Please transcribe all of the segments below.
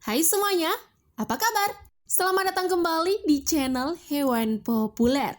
Hai semuanya, apa kabar? Selamat datang kembali di channel Hewan Populer.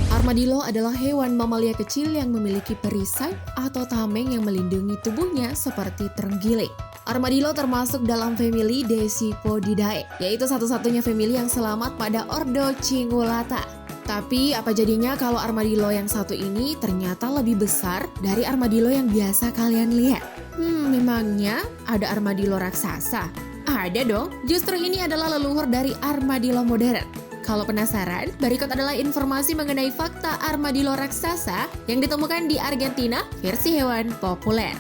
Armadillo adalah hewan mamalia kecil yang memiliki perisai atau tameng yang melindungi tubuhnya seperti terenggiling. Armadillo termasuk dalam famili Decipodidae, yaitu satu-satunya famili yang selamat pada ordo Cingulata. Tapi apa jadinya kalau armadillo yang satu ini ternyata lebih besar dari armadillo yang biasa kalian lihat? Memangnya ada armadillo raksasa? Ada dong, justru ini adalah leluhur dari armadillo modern. Kalau penasaran, berikut adalah informasi mengenai fakta armadillo raksasa yang ditemukan di Argentina versi hewan populer.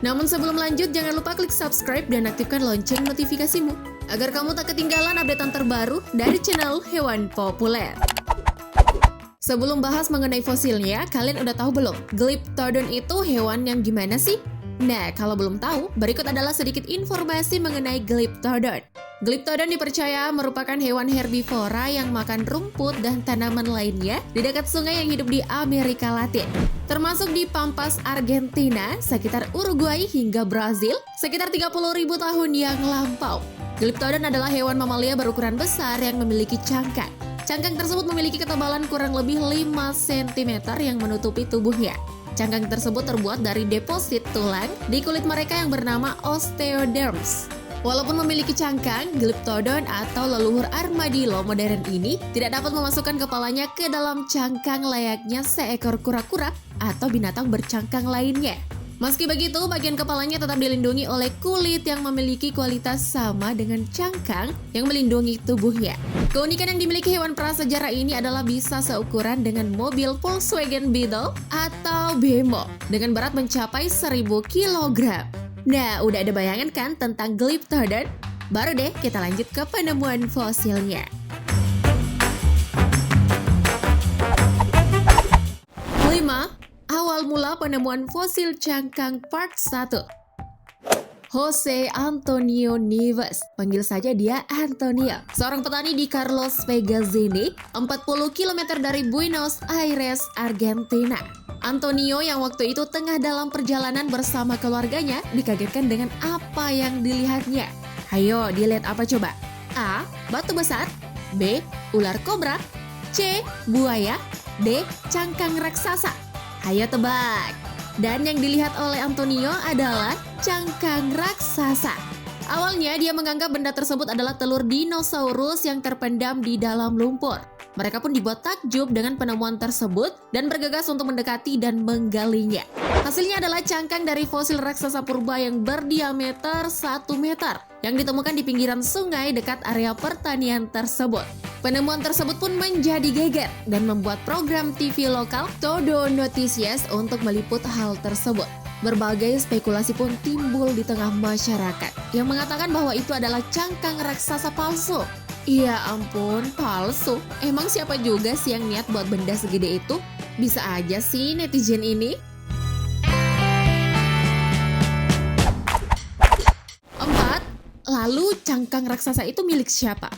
Namun sebelum lanjut, jangan lupa klik subscribe dan aktifkan lonceng notifikasimu agar kamu tak ketinggalan updatean terbaru dari channel Hewan Populer. Sebelum bahas mengenai fosilnya, kalian udah tahu belum? Glyptodon itu hewan yang gimana sih? Nah, kalau belum tahu, berikut adalah sedikit informasi mengenai Glyptodon. Glyptodon dipercaya merupakan hewan herbivora yang makan rumput dan tanaman lainnya di dekat sungai yang hidup di Amerika Latin, termasuk di Pampas, Argentina, sekitar Uruguay hingga Brazil, sekitar 30.000 tahun yang lampau. Glyptodon adalah hewan mamalia berukuran besar yang memiliki cangkang. Cangkang tersebut memiliki ketebalan kurang lebih 5 cm yang menutupi tubuhnya. Cangkang tersebut terbuat dari deposit tulang di kulit mereka yang bernama osteoderms. Walaupun memiliki cangkang, Glyptodon atau leluhur armadillo modern ini tidak dapat memasukkan kepalanya ke dalam cangkang layaknya seekor kura-kura atau binatang bercangkang lainnya. Meski begitu, bagian kepalanya tetap dilindungi oleh kulit yang memiliki kualitas sama dengan cangkang yang melindungi tubuhnya. Keunikan yang dimiliki hewan prasejarah ini adalah bisa seukuran dengan mobil Volkswagen Beetle atau Bemo dengan berat mencapai 1000 kg. Nah, udah ada bayangan kan tentang Glyptodon? Baru deh kita lanjut ke penemuan fosilnya. 5. Awal mula penemuan fosil cangkang part 1. Jose Antonio Nieves, panggil saja dia Antonio, seorang petani di Carlos Vegazzini, 40 km dari Buenos Aires, Argentina. Antonio yang waktu itu tengah dalam perjalanan bersama keluarganya dikagetkan dengan apa yang dilihatnya. Hayo, dilihat apa coba? A. Batu besar. B. Ular kobra. C. Buaya. D. Cangkang raksasa. Hayo tebak. Dan yang dilihat oleh Antonio adalah cangkang raksasa. Awalnya dia menganggap benda tersebut adalah telur dinosaurus yang terpendam di dalam lumpur. Mereka pun dibuat takjub dengan penemuan tersebut dan bergegas untuk mendekati dan menggalinya. Hasilnya adalah cangkang dari fosil raksasa purba yang berdiameter 1 meter yang ditemukan di pinggiran sungai dekat area pertanian tersebut. Penemuan tersebut pun menjadi geger dan membuat program TV lokal Todo Noticias untuk meliput hal tersebut. Berbagai spekulasi pun timbul di tengah masyarakat yang mengatakan bahwa itu adalah cangkang raksasa palsu. Iya ampun, palsu. Emang siapa juga sih yang niat buat benda segede itu? Bisa aja sih netizen ini. 4. Lalu cangkang raksasa itu milik siapa?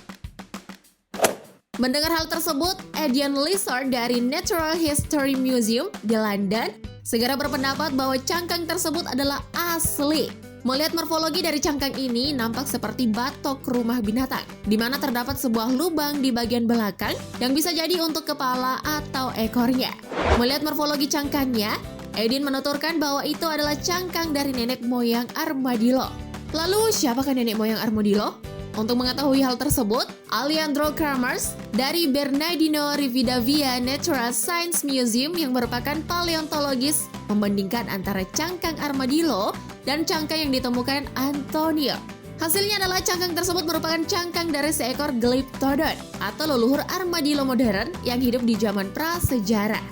Mendengar hal tersebut, Adrian Lizard dari Natural History Museum di London segera berpendapat bahwa cangkang tersebut adalah asli. Melihat morfologi dari cangkang ini nampak seperti batok rumah binatang, di mana terdapat sebuah lubang di bagian belakang yang bisa jadi untuk kepala atau ekornya. Melihat morfologi cangkangnya, Edin menuturkan bahwa itu adalah cangkang dari nenek moyang armadillo. Lalu siapakah nenek moyang armadillo? Untuk mengetahui hal tersebut, Alejandro Kramers dari Bernardino Rivadavia Natural Science Museum yang merupakan paleontologis membandingkan antara cangkang armadillo dan cangkang yang ditemukan Antonio. Hasilnya adalah cangkang tersebut merupakan cangkang dari seekor Glyptodon atau leluhur armadillo modern yang hidup di zaman prasejarah.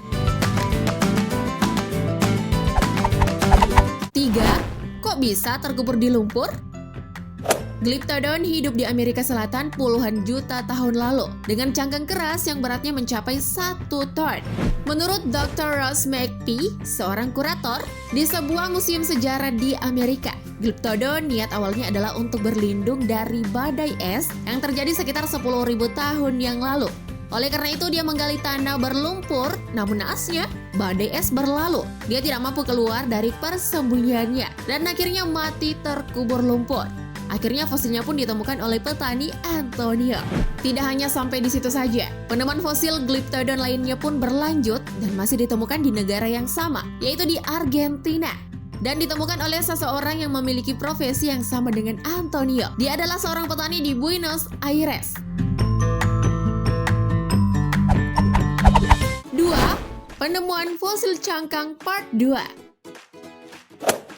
3. Kok bisa terkubur di lumpur? Glyptodon hidup di Amerika Selatan puluhan juta tahun lalu dengan cangkang keras yang beratnya mencapai 1 ton. Menurut Dr. Ross McPhee, seorang kurator di sebuah museum sejarah di Amerika, Glyptodon niat awalnya adalah untuk berlindung dari badai es yang terjadi sekitar 10.000 tahun yang lalu. Oleh karena itu dia menggali tanah berlumpur, namun naasnya badai es berlalu. Dia tidak mampu keluar dari persembunyiannya dan akhirnya mati terkubur lumpur. Akhirnya fosilnya pun ditemukan oleh petani Antonio. Tidak hanya sampai di situ saja, penemuan fosil Glyptodon lainnya pun berlanjut dan masih ditemukan di negara yang sama, yaitu di Argentina. Dan ditemukan oleh seseorang yang memiliki profesi yang sama dengan Antonio. Dia adalah seorang petani di Buenos Aires. 2. Penemuan fosil cangkang Part 2.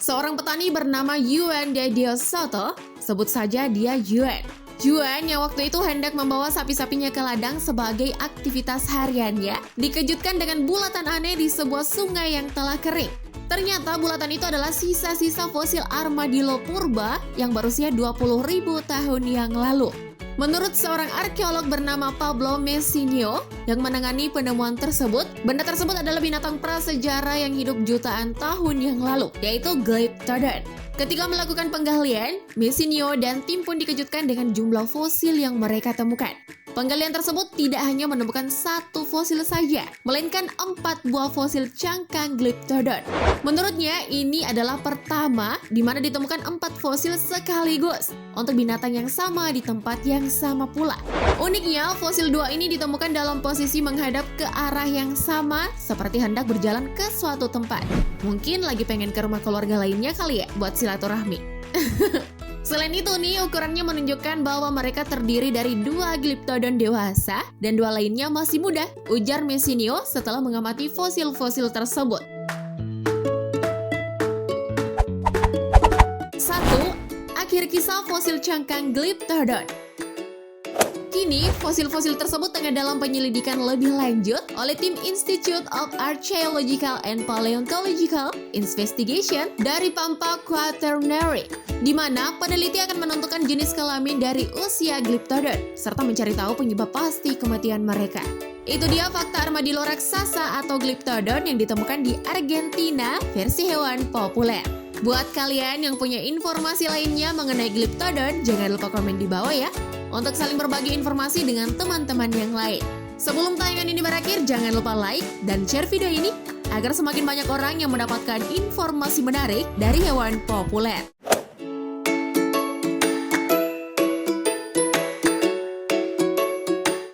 Seorang petani bernama Juan de Dios Soto, sebut saja dia Juan. Juan yang waktu itu hendak membawa sapi-sapinya ke ladang sebagai aktivitas hariannya, dikejutkan dengan bulatan aneh di sebuah sungai yang telah kering. Ternyata bulatan itu adalah sisa-sisa fosil armadillo purba yang berusia 20.000 tahun yang lalu. Menurut seorang arkeolog bernama Pablo Messinio yang menangani penemuan tersebut, benda tersebut adalah binatang prasejarah yang hidup jutaan tahun yang lalu, yaitu Glyptodon. Ketika melakukan penggalian, Messinio dan tim pun dikejutkan dengan jumlah fosil yang mereka temukan. Penggalian tersebut tidak hanya menemukan satu fosil saja, melainkan 4 buah fosil cangkang Glyptodon. Menurutnya, ini adalah pertama di mana ditemukan 4 fosil sekaligus untuk binatang yang sama di tempat yang sama pula. Uniknya, fosil 2 ini ditemukan dalam posisi menghadap ke arah yang sama seperti hendak berjalan ke suatu tempat. Mungkin lagi pengen ke rumah keluarga lainnya kali ya, buat silaturahmi. Selain itu nih, ukurannya menunjukkan bahwa mereka terdiri dari 2 Glyptodon dewasa dan 2 lainnya masih muda, ujar Messinio setelah mengamati fosil-fosil tersebut. 1. Akhir kisah fosil cangkang Glyptodon. Kini, fosil-fosil tersebut tengah dalam penyelidikan lebih lanjut oleh tim Institute of Archaeological and Paleontological Investigation dari Pampa Quaternary, di mana peneliti akan menentukan jenis kelamin dari usia Glyptodon, serta mencari tahu penyebab pasti kematian mereka. Itu dia fakta armadillo raksasa atau Glyptodon yang ditemukan di Argentina versi hewan populer. Buat kalian yang punya informasi lainnya mengenai Glyptodon, jangan lupa komen di bawah ya, untuk saling berbagi informasi dengan teman-teman yang lain. Sebelum tayangan ini berakhir, jangan lupa like dan share video ini agar semakin banyak orang yang mendapatkan informasi menarik dari hewan populer.